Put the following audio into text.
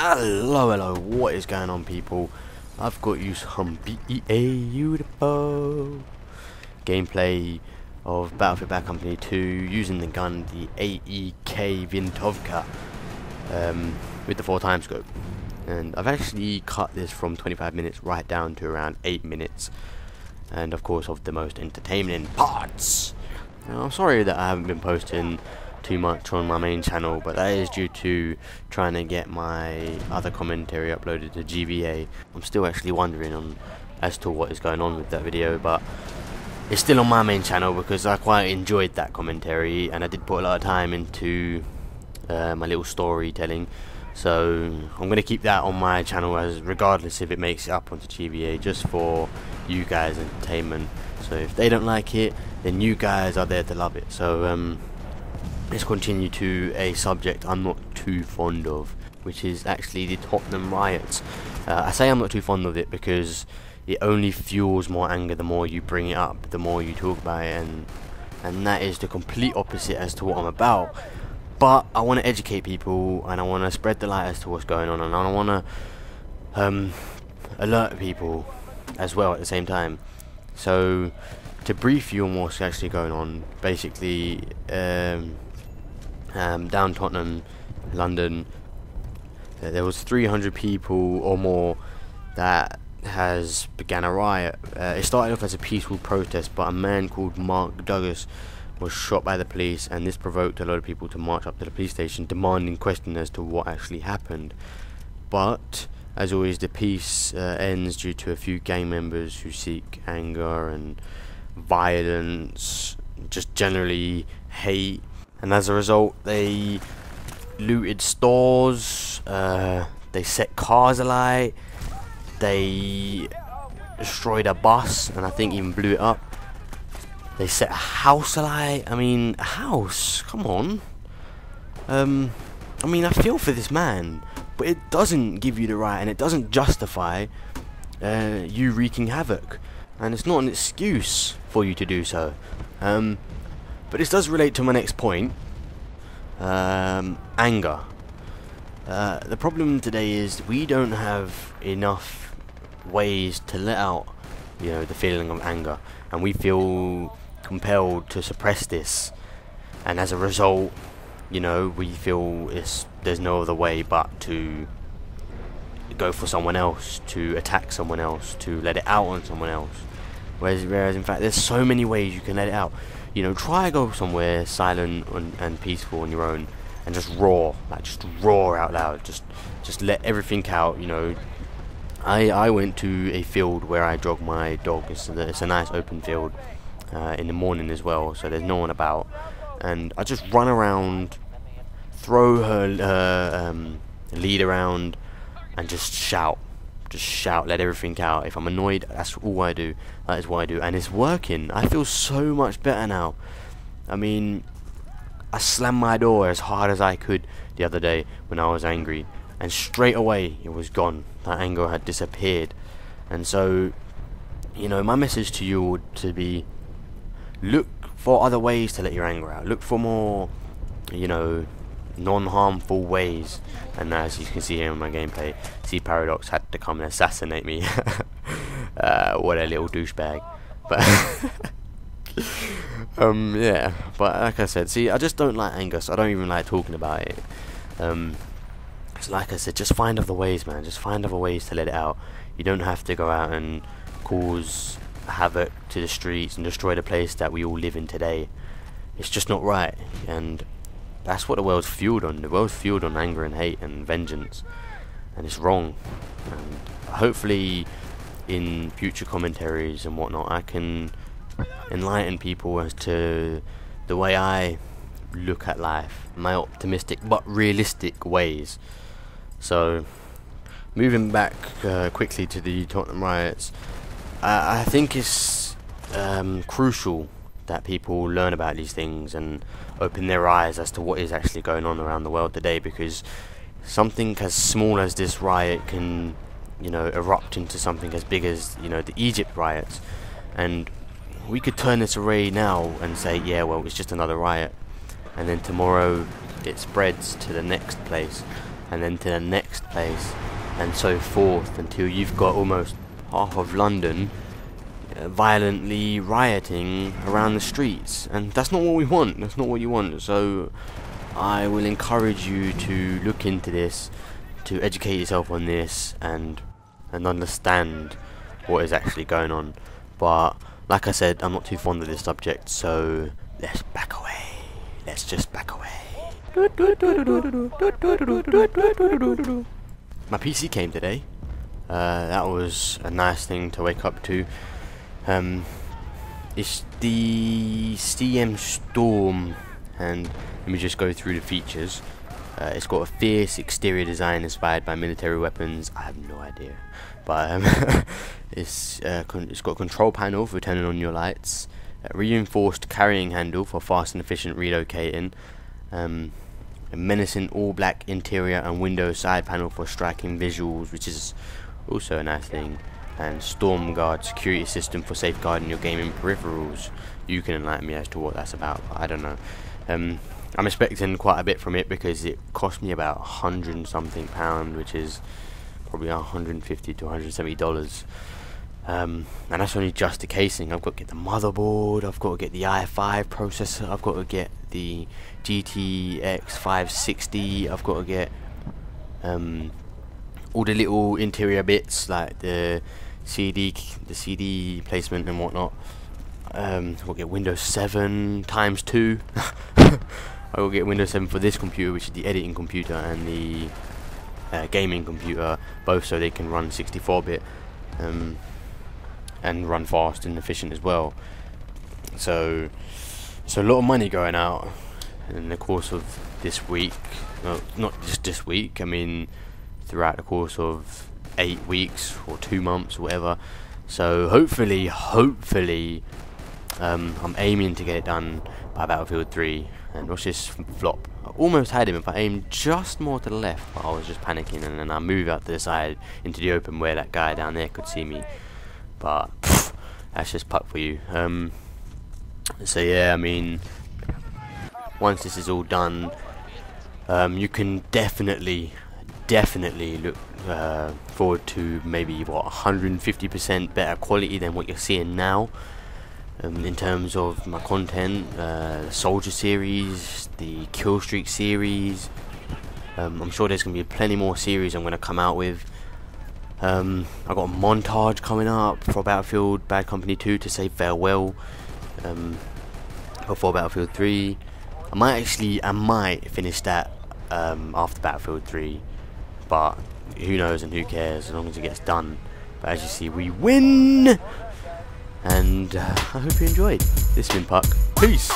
Hello, what is going on, people? I've got you some beautiful gameplay of Battlefield Bad Company 2 using the gun, the AEK Vintovka, with the 4x scope. And I've actually cut this from 25 minutes right down to around 8 minutes. And of course, of the most entertaining parts. Now, I'm sorry that I haven't been posting too much on my main channel, but that is due to trying to get my other commentary uploaded to GBA. I'm still actually wondering as to what is going on with that video, but it's still on my main channel because I quite enjoyed that commentary and I did put a lot of time into my little storytelling. So I'm going to keep that on my channel, as regardless if it makes it up onto GBA, just for you guys' entertainment. So if they don't like it, then you guys are there to love it. So let's continue to a subject I'm not too fond of, which is actually the Tottenham riots. I say I'm not too fond of it because it only fuels more anger the more you bring it up, the more you talk about it, and that is the complete opposite as to what I'm about. But I want to educate people, and I want to spread the light as to what's going on, and I want to alert people as well at the same time. So to brief you on what's actually going on, basically down Tottenham, London, there was 300 people or more that has began a riot. It started off as a peaceful protest, but a man called Mark Douglas was shot by the police, and this provoked a lot of people to march up to the police station demanding questions as to what actually happened. But as always, the peace ends due to a few gang members who seek anger and violence, just generally hate, and as a result they looted stores, they set cars alight, they destroyed a bus and I think even blew it up. They set a house alight. I mean, a house, come on. I mean, I feel for this man, but it doesn't give you the right, and it doesn't justify you wreaking havoc, and it's not an excuse for you to do so. But this does relate to my next point, anger. The problem today is we don't have enough ways to let out, the feeling of anger, and we feel compelled to suppress this, and as a result, we feel there's no other way but to go for someone else, to attack someone else, to let it out on someone else. Whereas in fact, there's so many ways you can let it out. Try go somewhere silent and peaceful on your own, and just roar, just roar out loud, just let everything out. I went to a field where I jog my dog. It's a nice open field in the morning as well, so there's no one about, and I just run around, throw her lead around, and just shout, let everything out. If I'm annoyed, that's all I do. That is what I do, and it's working. I feel so much better now. I mean, I slammed my door as hard as I could the other day when I was angry, and straight away it was gone. That anger had disappeared. And so, my message to you would to be, look for other ways to let your anger out. Look for more, non-harmful ways. And as you can see here in my gameplay, see, Paradox had to come and assassinate me. What a little douchebag. But yeah, but like I said, see, I just don't like anger, so I don't even like talking about it. So like I said, just find other ways, man. Just find other ways to let it out. You don't have to go out and cause havoc to the streets and destroy the place that we all live in today. It's just not right, and that's what the world's fueled on. The world's fueled on anger and hate and vengeance, and it's wrong. And hopefully in future commentaries and whatnot, I can enlighten people as to the way I look at life, my optimistic but realistic ways. So moving back quickly to the Tottenham riots, I think it's crucial that people learn about these things and open their eyes as to what is actually going on around the world today, because something as small as this riot can erupt into something as big as the Egypt riots, and we could turn this array now and say, yeah, well, it's just another riot, and then tomorrow it spreads to the next place, and then to the next place, and so forth, until you've got almost half of London violently rioting around the streets. And that's not what we want. That's not what you want. So I will encourage you to look into this, to educate yourself on this, and understand what is actually going on. But like I said, I'm not too fond of this subject, so let's back away. Let's just back away. My PC came today. That was a nice thing to wake up to. It's the CM Storm, and let me just go through the features. It's got a fierce exterior design inspired by military weapons. I have no idea, but it's got a control panel for turning on your lights, a reinforced carrying handle for fast and efficient relocating, a menacing all-black interior and Windows side panel for striking visuals, which is also a nice thing, and Storm Guard security system for safeguarding your gaming peripherals. You can enlighten me as to what that's about, but I don't know. I'm expecting quite a bit from it because it cost me about £100 and something, which is probably $150 to $170. And that's only just the casing. I've got to get the motherboard, I've got to get the i5 processor, I've got to get the GTX 560, I've got to get all the little interior bits like the CD placement and whatnot. We'll get Windows 7 times 2. I will get Windows 7 for this computer, which is the editing computer, and the gaming computer, both so they can run 64-bit and run fast and efficient as well. So a lot of money going out in the course of this week. No, not just this week, I mean throughout the course of 8 weeks or 2 months or whatever. So hopefully I'm aiming to get it done by Battlefield 3. And watch this flop. I almost had him if I aimed just more to the left, but I was just panicking, and then I moved out to the side into the open where that guy down there could see me. But that's just puck for you. So yeah, I mean, once this is all done, you can definitely look forward to maybe what 150% better quality than what you're seeing now. In terms of my content, the Soldier series, the Kill Streak series, I'm sure there's going to be plenty more series I'm going to come out with. I've got a montage coming up for Battlefield Bad Company 2 to say farewell before Battlefield 3. I might finish that after Battlefield 3, but who knows and who cares as long as it gets done. But as you see, we win! And I hope you enjoyed. This has been Puck. Peace!